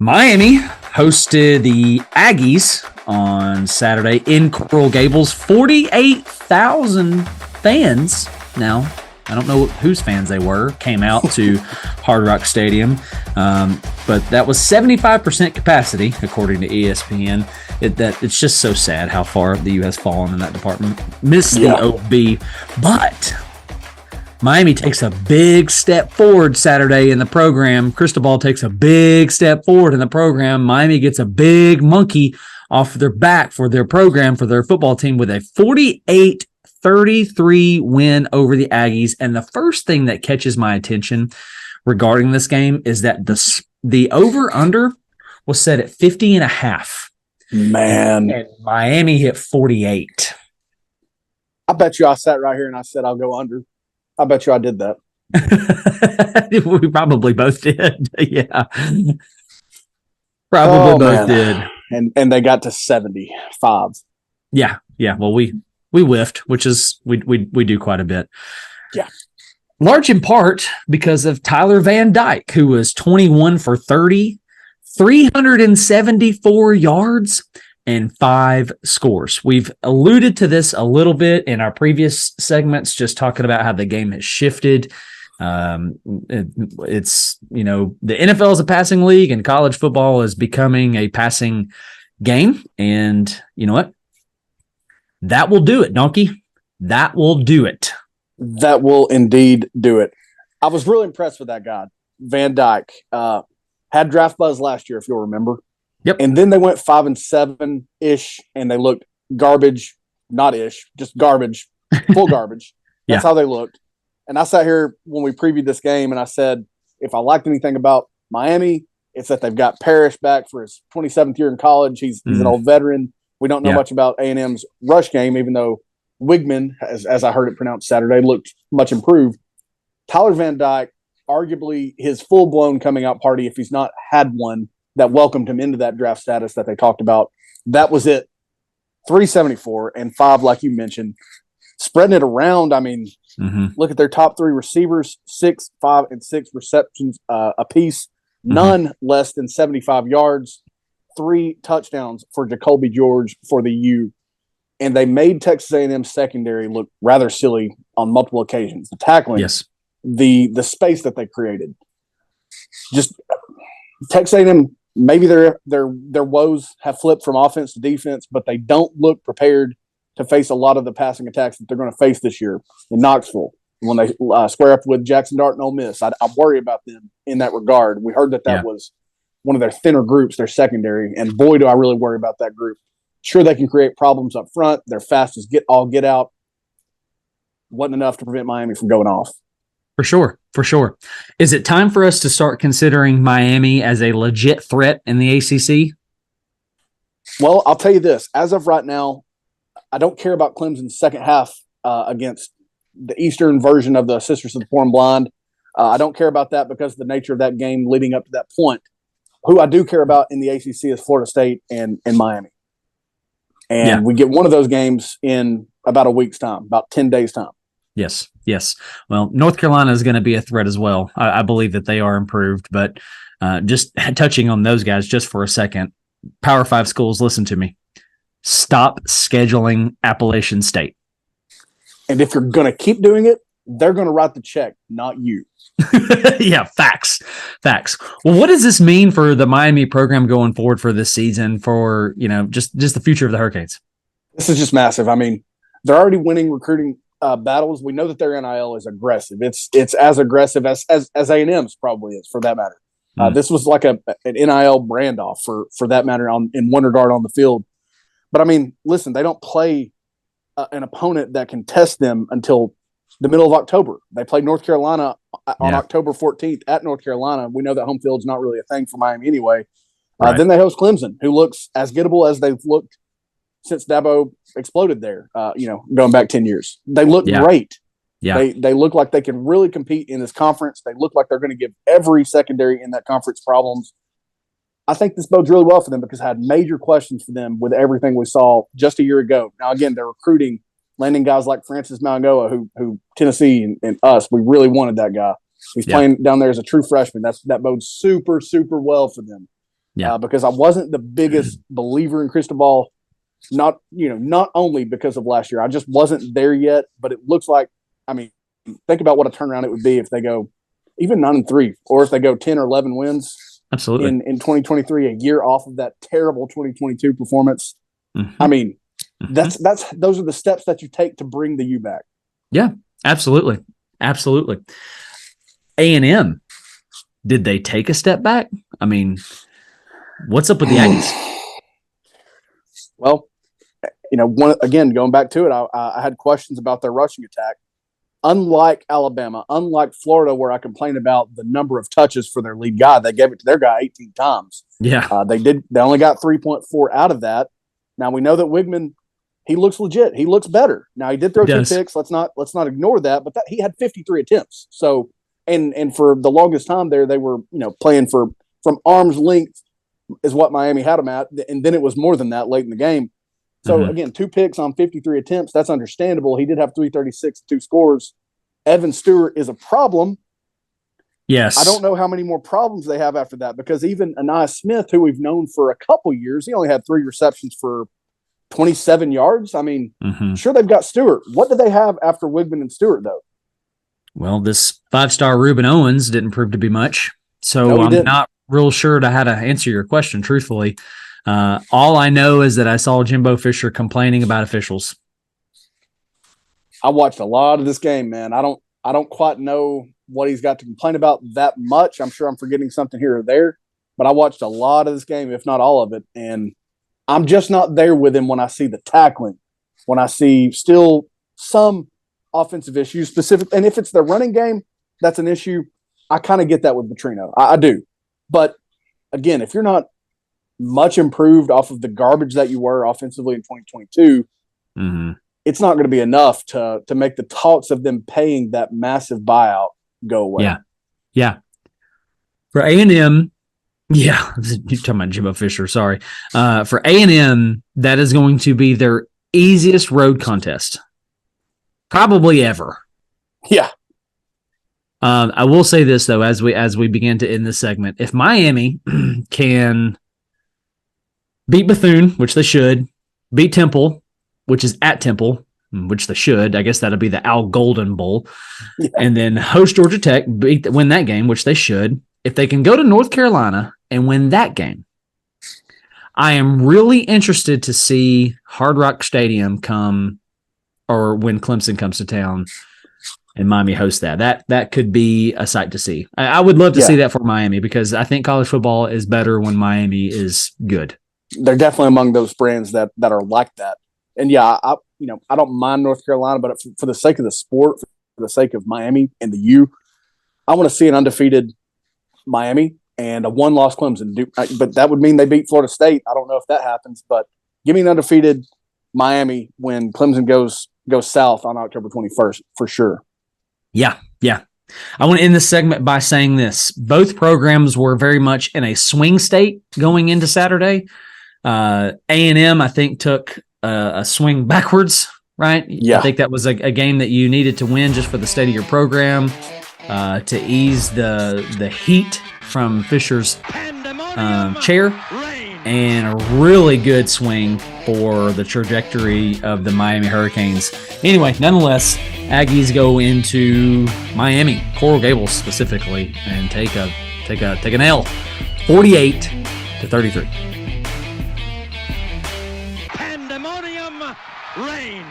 Miami hosted the Aggies on Saturday in Coral Gables. 48,000 fans. Now, I don't know whose fans they were, came out to Hard Rock Stadium. But that was 75% capacity, according to ESPN. It's just so sad how far the U has fallen in that department. Missed the OB, but Miami takes a big step forward Saturday in the program. Cristobal takes a big step forward in the program. Miami gets a big monkey off their back for their program, for their football team, with a 48-33 win over the Aggies. And the first thing that catches my attention regarding this game is that the over-under was set at 50.5. Man. And Miami hit 48. I bet you I sat right here and I said I'll go under. I bet you I did that. We probably both did. Yeah. Probably both did. And they got to 75. Yeah. Yeah. Well, we whiffed, which is we do quite a bit. Yeah. Large in part because of Tyler Van Dyke, who was 21 for 30, 374 yards, and 5 scores. We've alluded to this a little bit in our previous segments, just talking about how the game has shifted. It's, the NFL is a passing league and college football is becoming a passing game. And you know what? That will do it, Donkey. That will do it. That will indeed do it. I was really impressed with that guy, Van Dyke. Had draft buzz last year, if you'll remember. Yep. And then they went 5-7-ish, and they looked garbage, not ish, just garbage, full garbage. That's how they looked. And I sat here when we previewed this game, and I said, if I liked anything about Miami, it's that they've got Parrish back for his 27th year in college. He's an old veteran. We don't know much about A&M's rush game, even though Wigman, as I heard it pronounced Saturday, looked much improved. Tyler Van Dyke, arguably his full-blown coming-out party, if he's not had one, that welcomed him into that draft status that they talked about. That was it. 374 and 5, like you mentioned. Spreading it around, I mean, look at their top 3 receivers, 6, 5, and 6 receptions apiece. None less than 75 yards. 3 touchdowns for Jacoby George for the U. And they made Texas A&M secondary look rather silly on multiple occasions. The tackling, the space that they created. Just Texas A&M, maybe their woes have flipped from offense to defense, but they don't look prepared to face a lot of the passing attacks that they're going to face this year in Knoxville when they square up with Jackson Dart and Ole Miss. I worry about them in that regard. We heard that was one of their thinner groups, their secondary, and boy, do I really worry about that group. Sure, they can create problems up front. They're fast as get out. Wasn't enough to prevent Miami from going off. For sure. Is it time for us to start considering Miami as a legit threat in the ACC? Well, I'll tell you this. As of right now, I don't care about Clemson's second half against the Eastern version of the Sisters of the Poor and Blind. I don't care about that because of the nature of that game leading up to that point. Who I do care about in the ACC is Florida State and Miami. And we get one of those games in about a week's time, about 10 days' time. Yes. Well, North Carolina is going to be a threat as well. I believe that they are improved, but just touching on those guys just for a second, Power 5 schools, listen to me. Stop scheduling Appalachian State. And if you're going to keep doing it, they're going to write the check, not you. Yeah, facts. Well, what does this mean for the Miami program going forward for this season, for, just the future of the Hurricanes? This is just massive. I mean, they're already winning recruiting battles. We know that their NIL is aggressive. It's as aggressive as A&M's probably is, for that matter. This was like an NIL brand off for that matter in one regard on the field. But I mean, listen, they don't play an opponent that can test them until the middle of October. They played North Carolina on October 14th at North Carolina. We know that home field's not really a thing for Miami anyway. Right. Then they host Clemson, who looks as gettable as they've looked since Dabo exploded there, going back 10 years. They look great. Yeah. They look like they can really compete in this conference. They look like they're going to give every secondary in that conference problems. I think this bodes really well for them because I had major questions for them with everything we saw just a year ago. Now, again, they're recruiting, landing guys like Francis Mauigoa, who Tennessee and us, we really wanted that guy. He's playing down there as a true freshman. That bodes super, super well for them. because I wasn't the biggest believer in Cristobal. Not only because of last year, I just wasn't there yet. But it looks like, I mean, think about what a turnaround it would be if they go even 9-3, or if they go 10 or 11 wins. Absolutely. In 2023, a year off of that terrible 2022 performance. Mm-hmm. I mean, those are the steps that you take to bring the U back. Yeah, absolutely. Absolutely. A&M, did they take a step back? I mean, what's up with the Aggies? Well, going back to it, I had questions about their rushing attack. Unlike Alabama, unlike Florida, where I complained about the number of touches for their lead guy, they gave it to their guy 18 times. Yeah. They only got 3.4 out of that. Now we know that Wigman, he looks legit. He looks better. Now he did throw 2 picks. Let's not ignore that. But he had 53 attempts. So and for the longest time there, they were playing from arm's length is what Miami had him at, and then it was more than that late in the game. So again, 2 picks on 53 attempts. That's understandable. He did have 336, 2 scores. Evan Stewart is a problem. Yes. I don't know how many more problems they have after that, because even Anais Smith, who we've known for a couple years, he only had 3 receptions for 27 yards. I mean, sure, they've got Stewart. What do they have after Wigman and Stewart, though? Well, this 5-star Reuben Owens didn't prove to be much. So No, I'm not real sure how to answer your question, truthfully. All I know is that I saw Jimbo Fisher complaining about officials. I watched a lot of this game, man. I don't quite know what he's got to complain about that much. I'm sure I'm forgetting something here or there, but I watched a lot of this game, if not all of it, and I'm just not there with him when I see the tackling, when I see still some offensive issues specific. And if it's their running game, that's an issue. I kind of get that with Petrino. I do. But again, if you're not much improved off of the garbage that you were offensively in 2022, it's not going to be enough to make the talks of them paying that massive buyout go away. Yeah. For A&M, you're talking about Jimbo Fisher, sorry. For A&M, that is going to be their easiest road contest, probably ever. Yeah. I will say this, though, as we begin to end this segment. If Miami can beat Bethune, which they should, beat Temple, which is at Temple, which they should, I guess that'll be the Al Golden Bowl, and then host Georgia Tech, win that game, which they should. If they can go to North Carolina and win that game, I am really interested to see Hard Rock Stadium come, or when Clemson comes to town and Miami hosts that. That could be a sight to see. I would love to see that for Miami, because I think college football is better when Miami is good. They're definitely among those brands that are like that. And I don't mind North Carolina, but for the sake of the sport, for the sake of Miami and the U, I want to see an undefeated Miami and a 1-loss Clemson. But that would mean they beat Florida State. I don't know if that happens, but give me an undefeated Miami when Clemson goes south on October 21st for sure. Yeah. I want to end this segment by saying this. Both programs were very much in a swing state going into Saturday. A&M, I think, took a swing backwards, right? Yeah. I think that was a game that you needed to win just for the state of your program, to ease the heat from Fisher's chair, and a really good swing for the trajectory of the Miami Hurricanes. Anyway, nonetheless, Aggies go into Miami, Coral Gables specifically, and take an L, 48-33. Pandemonium reigns.